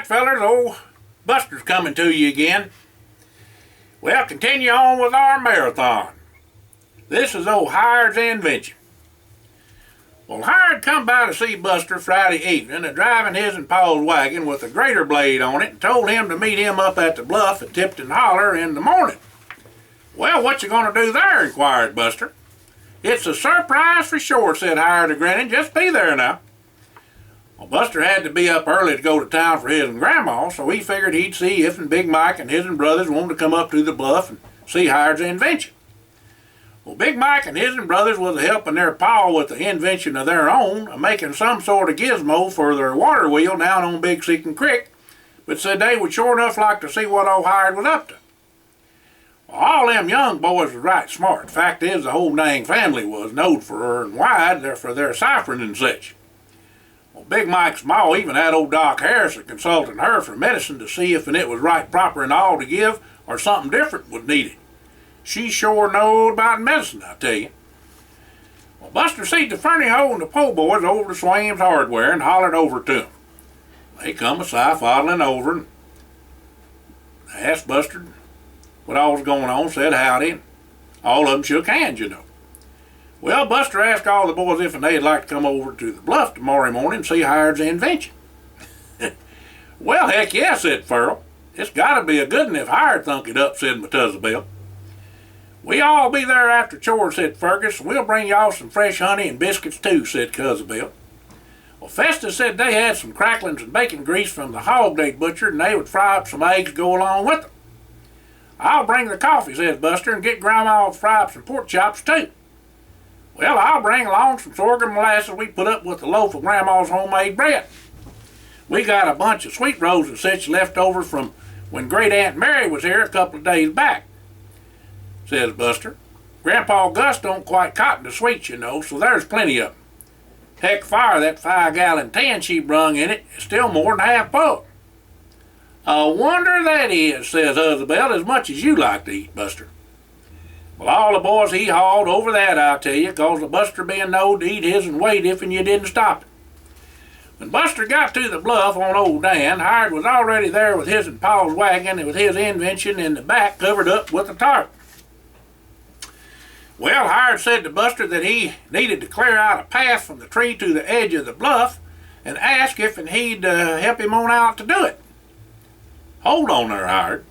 fellers, old Buster's coming to you again. Well, continue on with our marathon. This is old Hired's Invention. Well, Hired come by to see Buster Friday evening, driving his and Paul's wagon with a grater blade on it, and told him to meet him up at the bluff at Tipton Holler in the morning. Well, what you gonna do there? Inquired Buster. It's a surprise for sure, said Hired, grinning. Just be there now. Well, Buster had to be up early to go to town for his and Grandma, so he figured he'd see if and Big Mike and his and brothers wanted to come up to the bluff and see Hired's invention. Well, Big Mike and his and brothers was helping their pa with the invention of their own, making some sort of gizmo for their water wheel down on Big Seeking Creek, but said they would sure enough like to see what old Hired was up to. Well, all them young boys was right smart. Fact is, the whole dang family was knowed for her and wide for their ciphering and such. Well, Big Mike's ma even had old Doc Harrison consulting her for medicine to see if it was right, proper, and all to give, or something different was needed. She sure knowed about medicine, I tell you. Well, Buster seed the Ferny Ho and the po' boys over to Swaim's Hardware and hollered over to them. They come aside, foddling over, and asked Buster what all was going on, said howdy, and all of them shook hands, you know. Well, Buster asked all the boys if they'd like to come over to the bluff tomorrow morning and see Hired's invention. Well, heck yeah, said Farrell. It's got to be a good one if Hired thunk it up, said Methuselah. We all be there after chores, said Fergus. We'll bring y'all some fresh honey and biscuits too, said Cousin Bill. Well, Festus said they had some cracklings and bacon grease from the hog they'd butchered, and they would fry up some eggs to go along with them. I'll bring the coffee, said Buster, and get Grandma to fry up some pork chops too. Well, I'll bring along some sorghum molasses we put up with a loaf of Grandma's homemade bread. We got a bunch of sweet rolls and such left over from when Great Aunt Mary was here a couple of days back, says Buster. Grandpa Gus don't quite cotton to sweets, you know, so there's plenty of them. Heck, fire, that 5-gallon tin she brung in it is still more than half full. A wonder that is, says Isabel, as much as you like to eat, Buster. Well, all the boys he hauled over that, I'll tell you, 'cause the Buster being knowed to eat his and wait if and you didn't stop it. When Buster got to the bluff on old Dan, Hired was already there with his and Paul's wagon and with his invention in the back covered up with a tarp. Well, Hired said to Buster that he needed to clear out a path from the tree to the edge of the bluff and ask if he'd help him on out to do it. Hold on there, Hired.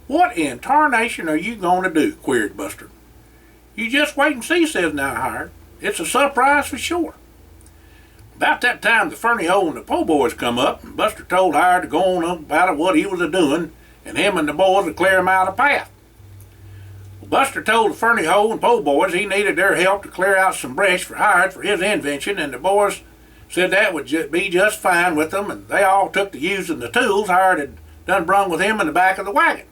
What in tarnation are you going to do? Queried Buster. You just wait and see, says now Hired. It's a surprise for sure. About that time the Ferny Ho and the po' boys come up, and Buster told Hired to go on up about what he was a-doing, and him and the boys would clear him out a path. Well, Buster told the Ferny Ho and po' boys he needed their help to clear out some brush for Hired for his invention, and the boys said that would be just fine with them, and they all took to using the tools Hired had done brung with him in the back of the wagon.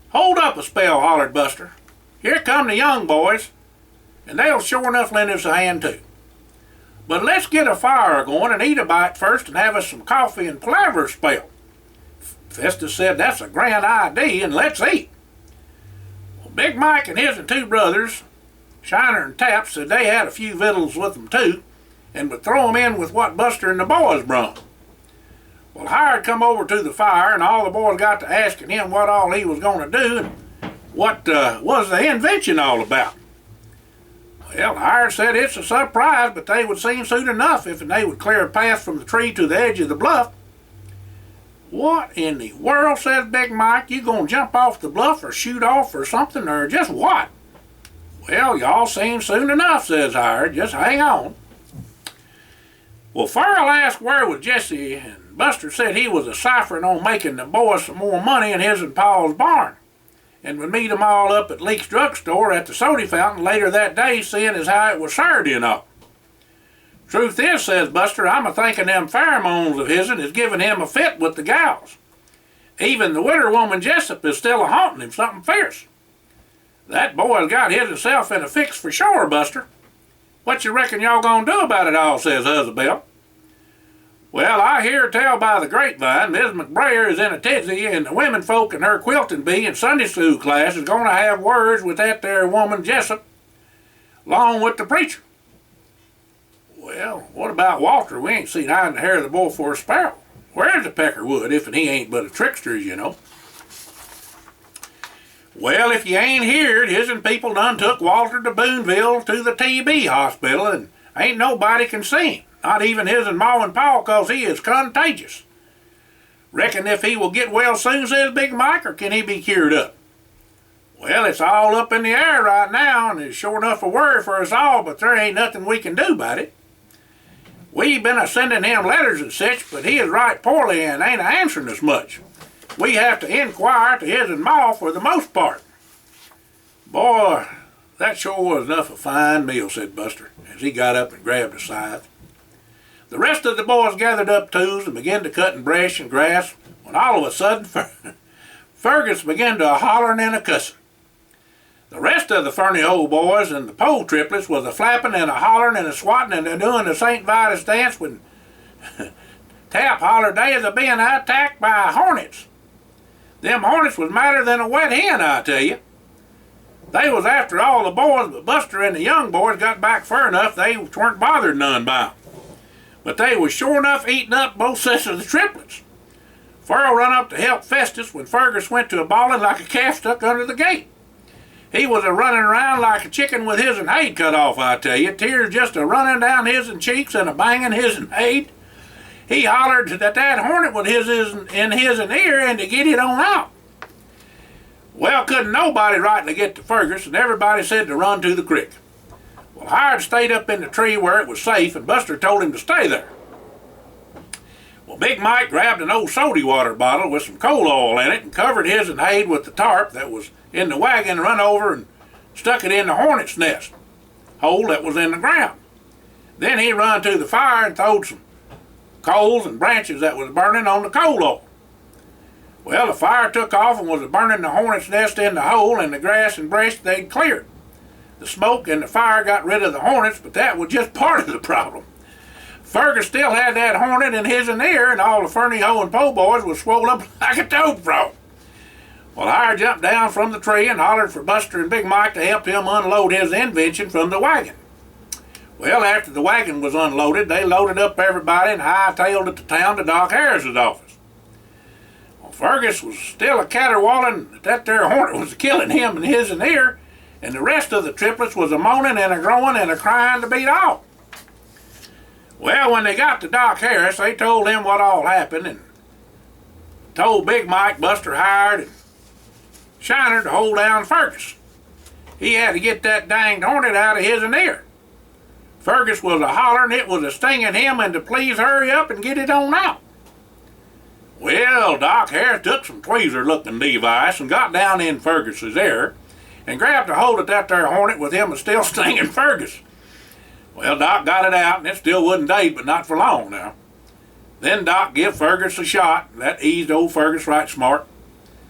Hold up a spell, hollered Buster. Here come the young boys, and they'll sure enough lend us a hand too. But let's get a fire going and eat a bite first and have us some coffee and palaver a spell. Festus said that's a grand idea, and let's eat. Well, Big Mike and his and two brothers, Shiner and Tap, said they had a few victuals with them too, and would throw them in with what Buster and the boys brung. Well, Hired come over to the fire, and all the boys got to asking him what all he was going to do and what was the invention all about. Well, Hired said it's a surprise, but they would seem soon enough if they would clear a path from the tree to the edge of the bluff. What in the world, says Big Mike, you gonna jump off the bluff or shoot off or something, or just what? Well, y'all seen soon enough, says Hired. Just hang on. Well, Farrell asked where was Jesse, and Buster said he was ciphering on making the boys some more money in his and Paul's barn, and would meet them all up at Leake's drugstore at the soda fountain later that day, seeing as how it was Saturday and all. Truth is, says Buster, I'm a-thinking them pheromones of his'n is giving him a fit with the gals. Even the widow woman Jessup is still a-haunting him something fierce. That boy's got himself in a fix for sure, Buster. What you reckon y'all gonna do about it all, says Isabel. Well, I hear tell by the grapevine Miss McBrayer is in a tizzy, and the women folk in her quilting bee and Sunday school class is going to have words with that there woman Jessup, along with the preacher. Well, what about Walter? We ain't seen hide in the hair of the bull for a sparrow. Where's the Peckerwood if he ain't but a trickster, you know? Well, if you ain't heard, his'n people done took Walter to Booneville to the TB hospital, and ain't nobody can see him. Not even his'n Ma and Pa, 'cause he is contagious. Reckon if he will get well soon, says Big Mike, or can he be cured up? Well, it's all up in the air right now, and it's sure enough a worry for us all, but there ain't nothing we can do about it. We been a-sending him letters and such, but he is right poorly and ain't answering us much. We have to inquire to his'n Ma for the most part. Boy, that sure was enough a fine meal, said Buster, as he got up and grabbed a scythe. The rest of the boys gathered up tools and began to cutting brush and grass, when all of a sudden Fergus began to hollering and a cussing. The rest of the Ferny Hole boys and the Pole triplets was a flapping and a hollering and a swatting and a doing the St. Vitus dance when Tap hollered they was being attacked by hornets. Them hornets was madder than a wet hen, I tell you. They was after all the boys, but Buster and the young boys got back far enough they weren't bothered none by 'em. But they was sure enough eating up both sets of the triplets. Furl run up to help Festus when Fergus went to a bawling like a calf stuck under the gate. He was a-running around like a chicken with his'n hide cut off, I tell you, tears just a-running down his'n cheeks and a-banging his'n hide. He hollered that hornet was in his'n ear and to get it on out. Well, couldn't nobody rightly get to Fergus, and everybody said to run to the creek. Well, Hired stayed up in the tree where it was safe, and Buster told him to stay there. Well, Big Mike grabbed an old sody water bottle with some coal oil in it and covered his'n hide with the tarp that was in the wagon, run over and stuck it in the hornet's nest hole that was in the ground. Then he run to the fire and throwed some coals and branches that was burning on the coal oil. Well, the fire took off and was burning the hornet's nest in the hole, and the grass and brush they'd cleared. The smoke and the fire got rid of the hornets, but that was just part of the problem. Fergus still had that hornet in his'n ear, and all the Ferny Hole and Po boys was swole up like a toad frog. Well, Hire jumped down from the tree and hollered for Buster and Big Mike to help him unload his invention from the wagon. Well, after the wagon was unloaded, they loaded up everybody and hightailed it to town to Doc Harris's office. Well, Fergus was still a caterwauling that there hornet was killing him in his'n ear, and the rest of the triplets was a-moaning and a-growing and a-crying to beat off. Well, when they got to Doc Harris, they told him what all happened and told Big Mike, Buster, Hired, and Shiner to hold down Fergus. He had to get that danged hornet out of his'n ear. Fergus was a-hollering it was a-stinging him and to please hurry up and get it on out. Well, Doc Harris took some tweezer-looking device and got down in Fergus's ear and grabbed a hold of that there hornet with him still stinging Fergus. Well, Doc got it out, and it still wasn't dead, but not for long now. Then Doc give Fergus a shot, and that eased old Fergus right smart.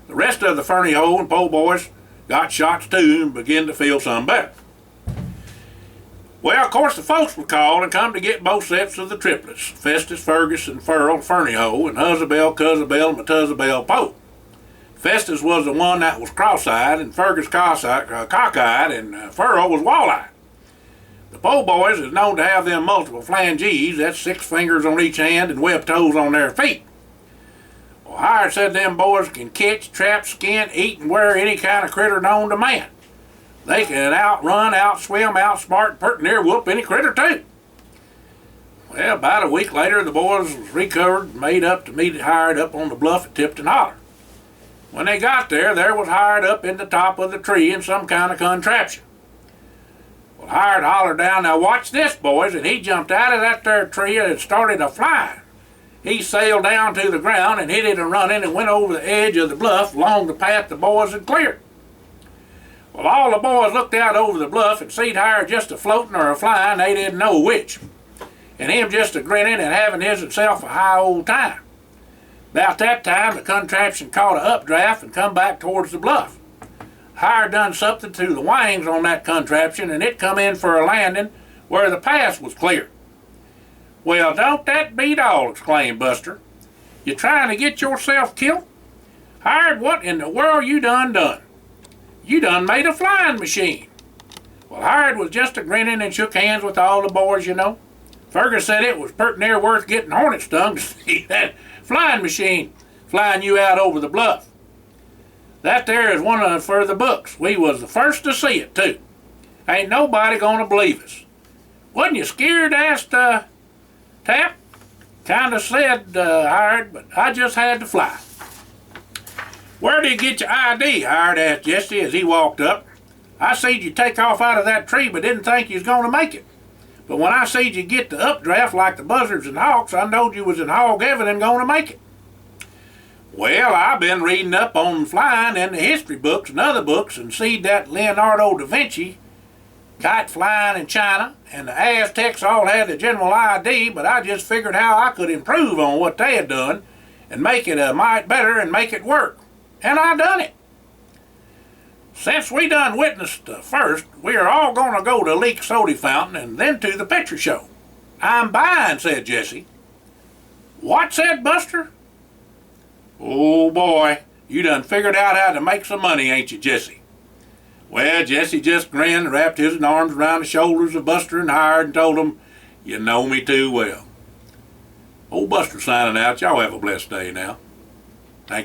The rest of the Ferny Hole and Po boys got shots too and began to feel some better. Well, of course, the folks were called and come to get both sets of the triplets, Festus, Fergus, and Furl, Ferny Hole, and Huzzabell, Cuzzabell, and Methuzzabell Po. Festus was the one that was cross-eyed, and Fergus cockeyed, and Furl was wall-eyed. The Po boys is known to have them multiple phalanges, that's 6 fingers on each hand and webbed toes on their feet. Well, Hired said them boys can catch, trap, skin, eat, and wear any kind of critter known to man. They can outrun, outswim, outsmart, pert near whoop any critter too. Well, about a week later, the boys was recovered and made up to meet Hired up on the bluff at Tipton Holler. When they got there, was Hired up in the top of the tree in some kind of contraption. Well, Hired hollered down, "Now watch this, boys," and he jumped out of that there tree and started a-flying. He sailed down to the ground and hit it a-running and went over the edge of the bluff along the path the boys had cleared. Well, all the boys looked out over the bluff and seed Hired just a-floating or a-flying, they didn't know which. And him just a-grinning and having himself a high old time. About that time, the contraption caught a updraft and come back towards the bluff. Hired done something to the wings on that contraption, and it come in for a landing where the pass was clear. "Well, don't that beat all?" exclaimed Buster. "You trying to get yourself killed? Hired, what in the world you done? You done made a flying machine." Well, Hired was just a-grinning and shook hands with all the boys, you know. Fergus said it was pretty near worth getting hornet stung to see that flying machine flying you out over the bluff. That there is one of for the books. We was the first to see it, too. Ain't nobody gonna believe us. Wasn't you scared? Asked Tap. Kinda said, Hired, but I just had to fly. Where did you get your ID, Hired? Asked Jesse as he walked up. I seed you take off out of that tree, but didn't think you was gonna make it. But when I seed you get the updraft like the buzzards and hawks, I knowed you was in hog heaven and gonna make it. Well, I've been reading up on flying in the history books and other books and seed that Leonardo da Vinci kite flying in China and the Aztecs all had the general ID, but I just figured how I could improve on what they had done and make it a mite better and make it work. And I done it. Since we done witnessed the first, we are all gonna go to Leak Soda Fountain and then to the picture show. I'm buying, said Jesse. What, said Buster? Oh boy, you done figured out how to make some money, ain't you, Jesse? Well, Jesse just grinned and wrapped his arms around the shoulders of Buster and Hired and told him, you know me too well. Old Buster signing out. Y'all have a blessed day now. Thank you.